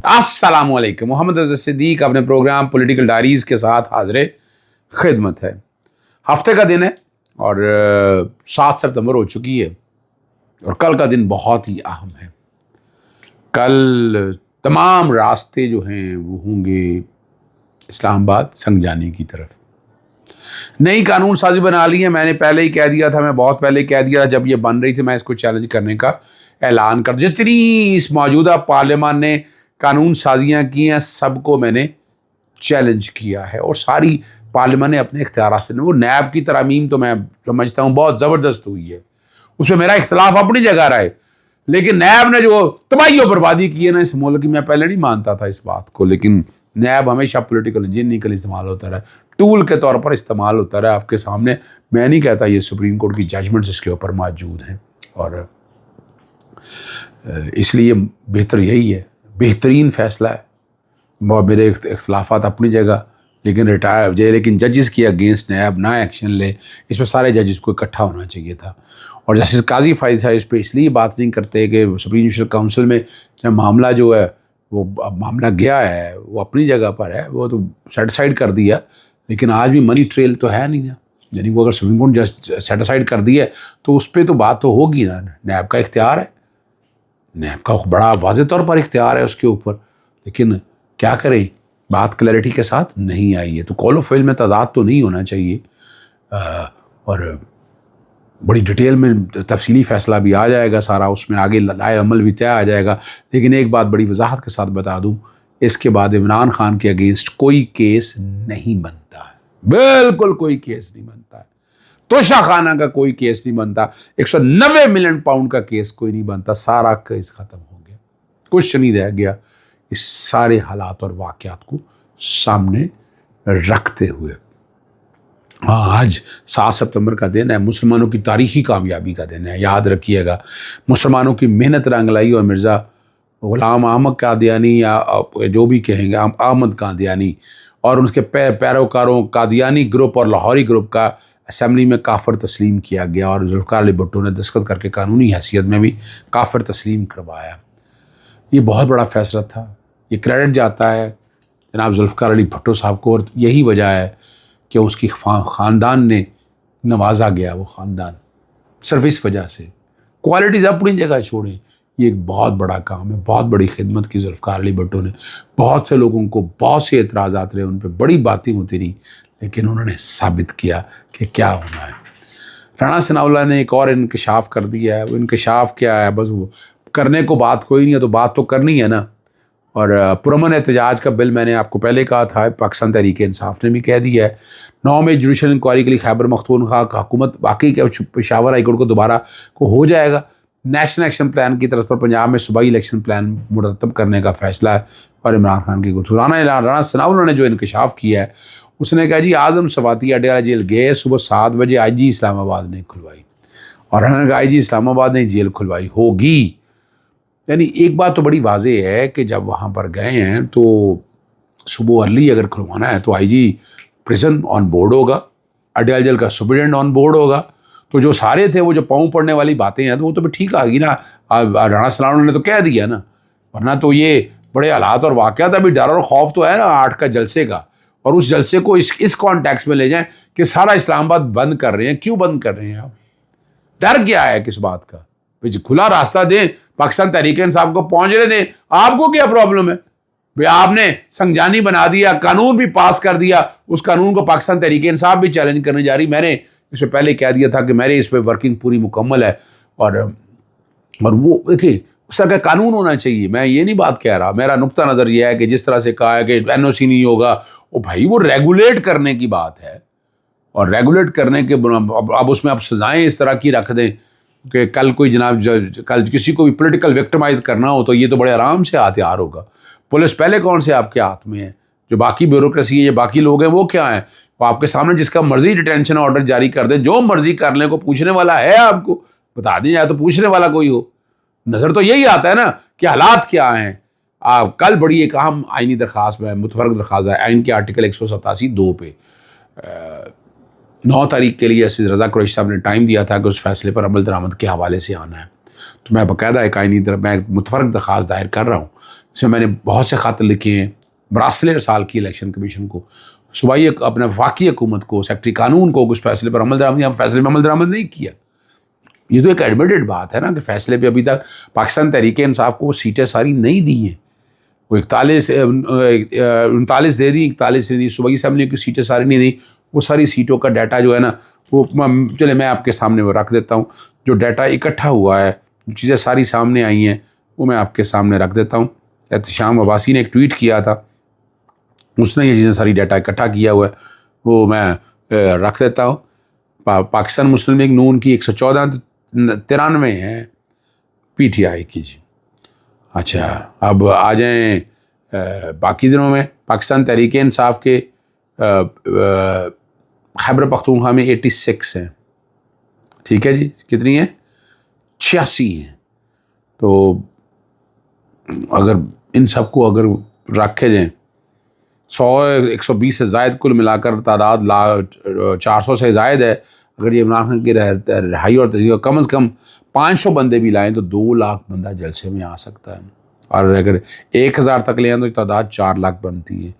السلام علیکم. محمد رضا صدیق اپنے پروگرام پولیٹیکل ڈائریز کے ساتھ حاضر خدمت ہے. ہفتے کا دن ہے اور 7 سپتمبر ہو چکی ہے اور کل کا دن بہت ہی اہم ہے. کل تمام راستے جو ہیں وہ ہوں گے اسلام آباد سنگ جانے کی طرف. نئی قانون سازی بنا لی ہے. میں نے پہلے ہی کہہ دیا تھا, میں بہت پہلے کہہ دیا تھا جب یہ بن رہی تھی, میں اس کو چیلنج کرنے کا اعلان کر. جتنی اس موجودہ پارلیمان نے قانون سازیاں کی ہیں سب کو میں نے چیلنج کیا ہے اور ساری پارلیمان نے اپنے اختیارات سے. وہ نیب کی ترامیم تو میں سمجھتا ہوں بہت زبردست ہوئی ہے, اس میں میرا اختلاف اپنی جگہ رہا ہے, لیکن نیب نے جو تباہی و بربادی کی ہے نا اس ملک کی, میں پہلے نہیں مانتا تھا اس بات کو, لیکن نیب ہمیشہ پولیٹیکل انجینئرنگ کے لیے استعمال ہوتا رہا, ٹول کے طور پر استعمال ہوتا رہا. آپ کے سامنے میں نہیں کہتا یہ سپریم کورٹ کی ججمنٹس اس کے اوپر موجود ہیں اور اس لیے بہتر یہی ہے, بہترین فیصلہ ہے. میرے اختلافات اپنی جگہ, لیکن ججز کی اگینسٹ نیب نہ ایکشن لے, اس پہ سارے ججز کو اکٹھا ہونا چاہیے تھا. اور جسٹس قاضی فائز صاحب اس پہ اس لیے بات نہیں کرتے کہ سپریم جوڈیشل کونسل میں جب معاملہ جو ہے وہ معاملہ گیا ہے وہ اپنی جگہ پر ہے, وہ تو سیٹسفائڈ کر دیا, لیکن آج بھی منی ٹریل تو ہے نہیں نا. یعنی وہ اگر سپریم کورٹ جسٹ سیٹسفائڈ کر دی ہے تو اس پہ تو بات تو ہوگی نا. نیب کا اختیار ہے, نیب کا بڑا واضح طور پر اختیار ہے اس کے اوپر, لیکن کیا کریں بات کلیئرٹی کے ساتھ نہیں آئی ہے. تو قول و فعل میں تضاد تو نہیں ہونا چاہیے اور بڑی ڈیٹیل میں تفصیلی فیصلہ بھی آ جائے گا سارا, اس میں آگے لائے عمل بھی طے آ جائے گا. لیکن ایک بات بڑی وضاحت کے ساتھ بتا دوں, اس کے بعد عمران خان کے اگینسٹ کوئی کیس نہیں بنتا ہے, بالکل کوئی کیس نہیں بنتا ہے. توشہ خانہ کا کوئی کیس نہیں بنتا, 190 ملین پاؤنڈ کا کیس کوئی نہیں بنتا. سارا کیس ختم ہو گیا, کچھ نہیں رہ گیا. اس سارے حالات اور واقعات کو سامنے رکھتے ہوئے آج 7 سپتمبر کا دن ہے, مسلمانوں کی تاریخی کامیابی کا دن ہے. یاد رکھیے گا, مسلمانوں کی محنت رنگ لائی اور مرزا غلام احمد قادیانی یا جو بھی کہیں گے احمد قادیانی اور ان کے پیروکاروں قادیانی گروپ اور لاہوری گروپ کا اسمبلی میں کافر تسلیم کیا گیا اور ذوالفقار علی بھٹو نے دستخط کر کے قانونی حیثیت میں بھی کافر تسلیم کروایا. یہ بہت بڑا فیصلہ تھا. یہ کریڈٹ جاتا ہے جناب ذوالفقار علی بھٹو صاحب کو, اور یہی وجہ ہے کہ اس کی خاندان نے نوازا گیا. وہ خاندان صرف اس وجہ سے, کوالٹیز اپنی جگہ چھوڑیں, یہ ایک بہت بڑا کام ہے, بہت بڑی خدمت کی ذوالفقار علی بھٹو نے. بہت سے لوگوں کو بہت سے اعتراضات رہے, ان پہ بڑی باتیں ہوتی رہی, لیکن انہوں نے ثابت کیا کہ کیا ہونا ہے. رانا ثناء اللہ نے ایک اور انکشاف کر دیا ہے. وہ انکشاف کیا ہے, بس وہ کرنے کو بات کوئی نہیں ہے تو بات تو کرنی ہے نا. اور پرامن احتجاج کا بل میں نے آپ کو پہلے کہا تھا, پاکستان تحریک انصاف نے بھی کہہ دیا ہے 9 میں جوڈیشل انکوائری کے لیے خیبر پختونخوا حکومت واقعی کہ پشاور ہائی کورٹ کو دوبارہ کو ہو جائے گا. نیشنل ایکشن پلان کی طرف پر پنجاب میں صوبائی الیکشن پلان مرتب کرنے کا فیصلہ ہے اور عمران خان کی گفتگو. رانا ثناء اللہ نے جو انکشاف کیا ہے اس نے کہا جی اعظم سواتی اڈیالہ جیل گئے, صبح 7 بجے آئی جی اسلام آباد نے کھلوائی, اور انہوں نے کہا آئی جی اسلام آباد نے جیل کھلوائی ہوگی. یعنی ایک بات تو بڑی واضح ہے کہ جب وہاں پر گئے ہیں تو صبح ارلی اگر کھلوانا ہے تو آئی جی پریزن آن بورڈ ہوگا, اڈیالہ جیل کا سپرڈنٹ آن بورڈ ہوگا. تو جو سارے تھے وہ جو پاؤں پڑنے والی باتیں ہیں تو وہ تو بھی ٹھیک آ گئی نا. رانا ثناء اللہ نے تو کہہ دیا نا, ورنہ تو یہ بڑے حالات اور واقعات, ابھی ڈر اور خوف تو ہے نا 8 کا جلسے کا, اور اس جلسے کو اس کانٹیکس میں لے جائیں کہ سارا اسلام آباد بند کر رہے ہیں. کیوں بند کر رہے ہیں آپ؟ ڈر کیا ہے کس بات کا؟ کھلا راستہ دیں, پاکستان تحریک انصاف کو پہنچنے دیں. آپ کو کیا پرابلم ہے بھئی؟ آپ نے سنگجانی بنا دیا, قانون بھی پاس کر دیا, اس قانون کو پاکستان تحریک انصاف بھی چیلنج کرنے جا رہی. میں نے اس پہ پہلے کہہ دیا تھا کہ میرے اس پہ ورکنگ پوری مکمل ہے, اور وہ دیکھیں اس طرح کا قانون ہونا چاہیے. میں یہ نہیں بات کہہ رہا, میرا نقطہ نظر یہ ہے کہ جس طرح سے کہا ہے کہ این او سی نہیں ہوگا, وہ بھائی وہ ریگولیٹ کرنے کی بات ہے, اور ریگولیٹ کرنے کے اب اس میں آپ سزائیں اس طرح کی رکھ دیں کہ کل کوئی جناب کل کسی کو بھی پولیٹیکل وکٹمائز کرنا ہو تو یہ تو بڑے آرام سے ہتھیار ہوگا. پولیس پہلے کون سے آپ کے ہاتھ میں ہے؟ جو باقی بیوروکریسی ہے, یہ باقی لوگ ہیں, وہ کیا ہیں؟ وہ آپ کے سامنے جس کا مرضی ڈیٹینشن آرڈر جاری کر دیں, جو مرضی کر لیں, کو پوچھنے والا ہے آپ کو بتا دیں, یا تو پوچھنے والا کوئی ہو. نظر تو یہی آتا ہے نا کہ حالات کیا ہیں. کل بڑی ایک اہم آئینی درخواست میں متفرق درخواست ہے آئین کے آرٹیکل 187(2) پہ 9 تاریخ کے لیے اسد رضا قریشی صاحب نے ٹائم دیا تھا کہ اس فیصلے پر عمل درآمد کے حوالے سے آنا ہے. تو میں باقاعدہ ایک میں متفرق درخواست دائر کر رہا ہوں اس میں نے بہت سے خط لکھے ہیں مراسلے ارسال کی الیکشن کمیشن کو، صوبائی اپنے وفاقی حکومت کو، سیکٹری قانون کو اس فیصلے پر عمل درآمد، فیصلے میں عمل درآمد نہیں کیا۔ یہ تو ایک ایڈمیٹڈ بات ہے نا کہ فیصلے پہ ابھی تک پاکستان تحریک انصاف کو وہ سیٹیں ساری نہیں دی ہیں، وہ 39 دے دی، 41 دے دی، صوبائی اسمبلی کی سیٹیں ساری نہیں دی۔ وہ ساری سیٹوں کا ڈیٹا جو ہے نا وہ چلے میں آپ کے سامنے وہ رکھ دیتا ہوں، جو ڈیٹا اکٹھا ہوا ہے، جو چیزیں ساری سامنے آئی ہیں وہ میں آپ کے سامنے رکھ دیتا ہوں۔ احتشام عباسی نے ایک ٹویٹ کیا تھا، اس نے یہ چیزیں ساری ڈیٹا اکٹھا کیا ہوا ہے، وہ میں رکھ دیتا ہوں۔ پاکستان مسلم لیگ نون کی 114-93 ہے پی ٹی آئی کی جی۔ اچھا اب آ جائیں باقی دنوں میں پاکستان تحریک انصاف کے خیبر پختونخوا میں 86 ہیں، ٹھیک ہے جی، کتنی ہیں؟ 86 ہیں۔ تو اگر ان سب کو اگر رکھے جائیں 120 سے زائد کل ملا کر تعداد 400 سے زائد ہے، اگر یہ عمران خان کی رہائی اور کم از کم 500 بندے بھی لائیں تو 2 لاکھ بندہ جلسے میں آ سکتا ہے، اور اگر 1000 تک لے آئیں تو تعداد 4 لاکھ بنتی ہے۔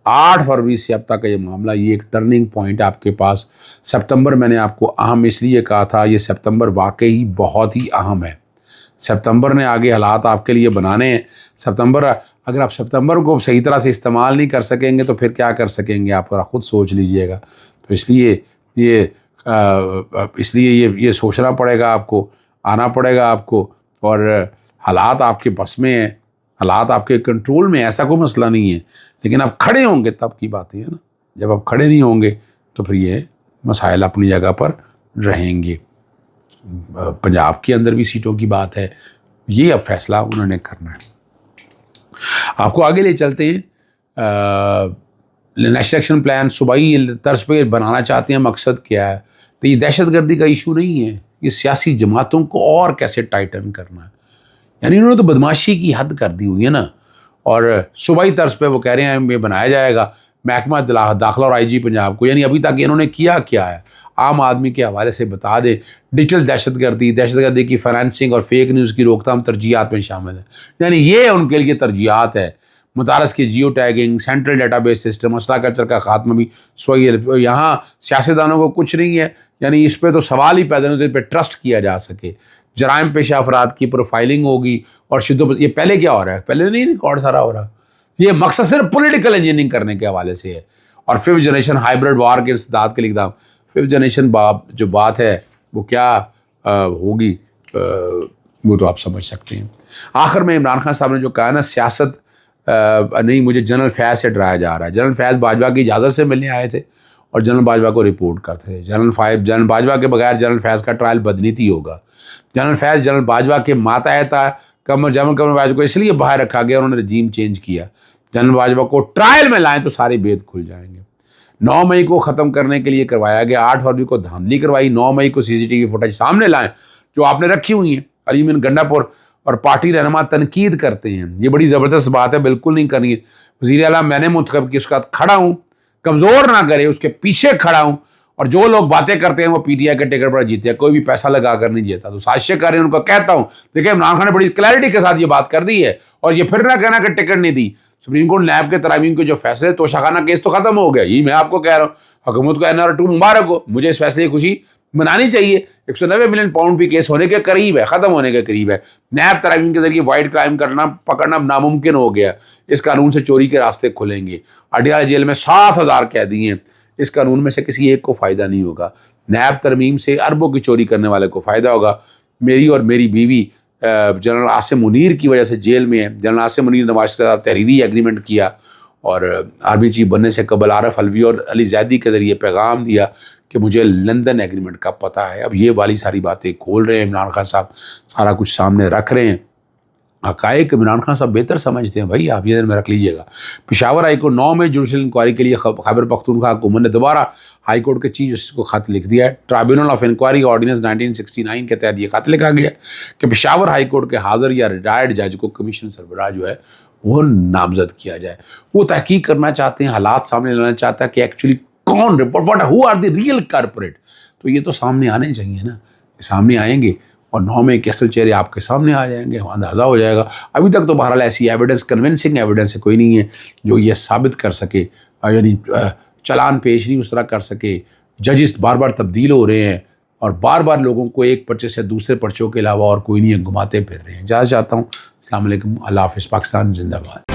8 فروری سے اب تک کا یہ معاملہ، یہ ایک ٹرننگ پوائنٹ آپ کے پاس۔ سپتمبر میں نے آپ کو اہم اس لیے کہا تھا، یہ سپتمبر واقعی بہت ہی اہم ہے۔ سپتمبر نے آگے حالات آپ کے لیے بنانے ہیں۔ سپتمبر، اگر آپ سپتمبر کو صحیح طرح سے استعمال نہیں کر سکیں گے تو پھر کیا کر سکیں گے، آپ خود سوچ لیجئے گا۔ تو اس لیے یہ سوچنا پڑے گا آپ کو، آنا پڑے گا آپ کو، اور حالات آپ کے بس میں ہیں، حالات آپ کے کنٹرول میں، ایسا کوئی مسئلہ نہیں ہے، لیکن آپ کھڑے ہوں گے تب کی باتیں ہیں نا۔ جب آپ کھڑے نہیں ہوں گے تو پھر یہ مسائل اپنی جگہ پر رہیں گے۔ پنجاب کے اندر بھی سیٹوں کی بات ہے، یہ اب فیصلہ انہوں نے کرنا ہے۔ آپ کو آگے لے چلتے ہیں۔ نیشنل ایکشن پلان صوبائی طرز پہ بنانا چاہتے ہیں، مقصد کیا ہے؟ تو یہ دہشت گردی کا ایشو نہیں ہے، یہ سیاسی جماعتوں کو اور کیسے ٹائٹن کرنا ہے۔ یعنی انہوں نے تو بدماشی کی حد کر دی ہوئی ہے نا، اور صوبائی طرز پہ وہ کہہ رہے ہیں یہ بنایا جائے گا محکمہ داخلہ اور آئی جی پنجاب کو۔ یعنی ابھی تک انہوں نے کیا ہے؟ عام آدمی کے حوالے سے بتا دیں، ڈیجیٹل دہشت گردی کی فائنینسنگ اور فیک نیوز کی روک تھام ترجیحات میں شامل ہے۔ یعنی یہ ان کے لیے ترجیحات ہے۔ مدارس کی geo tagging, central database system, مسئلہ کلچر کا خاتمہ بھی یہاں سیاستدانوں کو کچھ نہیں ہے، یعنی اس پہ تو سوال ہی پیدا نہیں ہوتے، پہ ٹرسٹ کیا جا سکے۔ جرائم پیشہ افراد کی پروفائلنگ ہوگی، اور یہ پہلے کیا ہو رہا ہے؟ پہلے نہیں ریکارڈ سارا ہو رہا، یہ مقصد صرف پولیٹیکل انجینئرنگ کرنے کے حوالے سے ہے۔ اور 5th جنریشن ہائبرڈ وار کے استعداد کے لیے 5th جنریشن جو بات ہے وہ کیا ہوگی، وہ تو آپ سمجھ سکتے ہیں۔ آخر میں عمران خان صاحب نے جو کہا نا، سیاست نہیں، مجھے جنرل فیض سے ڈرایا جا رہا ہے۔ جنرل فیض باجوہ کی اجازت سے ملنے آئے تھے اور جنرل باجوہ کو رپورٹ کرتے تھے۔ جنرل باجوہ کے بغیر جنرل فیض کا ٹرائل بدنیتی ہوگا۔ جنرل فیض جنرل باجوہ کے ماتحت جنرل باجوہ کو اس لیے باہر رکھا گیا، انہوں نے رجیم چینج کیا۔ جنرل باجوہ کو ٹرائل میں لائیں تو سارے بید کھل جائیں گے۔ 9 مئی کو ختم کرنے کے لیے کروایا گیا، 8 فروری کو دھاندلی کروائی، 9 مئی کو CCTV فوٹیج سامنے لائیں جو آپ نے رکھی ہوئی ہیں۔ علیم گنڈا پور اور پارٹی رہنما تنقید کرتے ہیں، یہ بڑی زبردست بات ہے، بالکل نہیں کرنی ہے۔ وزیر اعلیٰ میں نے منتخب کی، اس کا کھڑا ہوں، کمزور نہ کرے، اس کے پیچھے کھڑا ہوں، اور جو لوگ باتیں کرتے ہیں وہ PTI کے ٹکٹ پر جیتے ہیں، کوئی بھی پیسہ لگا کر نہیں جیتا۔ تو سازشیں کر رہے ہیں، ان کو کہتا ہوں دیکھیں عمران خان نے بڑی کلیئرٹی کے ساتھ یہ بات کر دی ہے، اور یہ پھر نہ کہنا کہ ٹکٹ نہیں دی۔ سپریم کورٹ نیب کے ترامیم کے جو فیصلے، توشہ کیس تو ختم ہو گیا، یہ میں آپ کو کہہ رہا ہوں۔ حکومت کو NR2 مبارک ہو، مجھے اس فیصلے کی خوشی منانی چاہیے۔ 190 ملین پاؤنڈ بھی کیس ہونے کے قریب ہے، ختم ہونے کے قریب ہے۔ نیب ترامیم کے ذریعے وائٹ کرائم پکڑنا ناممکن ہو گیا، اس قانون سے چوری کے راستے کھلیں گے۔ اڈیالہ جیل میں 7000 قیدی ہیں، اس قانون میں سے کسی ایک کو فائدہ نہیں ہوگا۔ نیب ترمیم سے اربوں کی چوری کرنے والے کو فائدہ ہوگا۔ میری اور میری بیوی جنرل عاصم منیر کی وجہ سے جیل میں ہے۔ جنرل عاصم منیر نواز کے ساتھ تحریری ایگریمنٹ کیا، اور آرمی چیف بننے سے قبل عارف الوی اور علی زیدی کے ذریعے پیغام دیا کہ مجھے لندن ایگریمنٹ کا پتہ ہے۔ اب یہ والی ساری باتیں کھول رہے ہیں عمران خان صاحب، سارا کچھ سامنے رکھ رہے ہیں۔ حقائق عمران خان صاحب بہتر سمجھتے ہیں بھائی، آپ یہ ذہن میں رکھ لیجئے گا۔ پشاور ہائی کورٹ 9 مئی جوڈیشل انکوائری کے لیے خیبر پختونخوا حکومت نے دوبارہ ہائی کورٹ کے چیف جسٹس کو خط لکھ دیا ہے۔ ٹرائبیونل آف انکوائری آرڈیننس 1969 کے تحت یہ خط لکھا گیا کہ پشاور ہائی کورٹ کے حاضر یا ریٹائرڈ جج کو کمیشن سربراہ جو ہے وہ نامزد کیا جائے۔ وہ تحقیق کرنا چاہتے ہیں، حالات سامنے لانا چاہتا ہے کہ ایکچولی کون who are the real corporate. تو یہ تو سامنے آنے چاہیے نا، سامنے آئیں گے اور 9 میں کے اصل چہرے آپ کے سامنے آ جائیں گے، اندازہ ہو جائے گا۔ ابھی تک تو بہرحال ایسی ایویڈنس، کنونسنگ ایویڈنس کوئی نہیں ہے جو یہ ثابت کر سکے، یعنی چلان پیش نہیں اس طرح کر سکے۔ ججز بار بار تبدیل ہو رہے ہیں اور بار بار لوگوں کو ایک پرچے سے دوسرے پرچوں کے علاوہ اور کوئی نہیں گھماتے پھر رہے ہیں۔ اجازت چاہتا ہوں۔ السلام علیکم، اللہ حافظ، پاکستان زندہ باد۔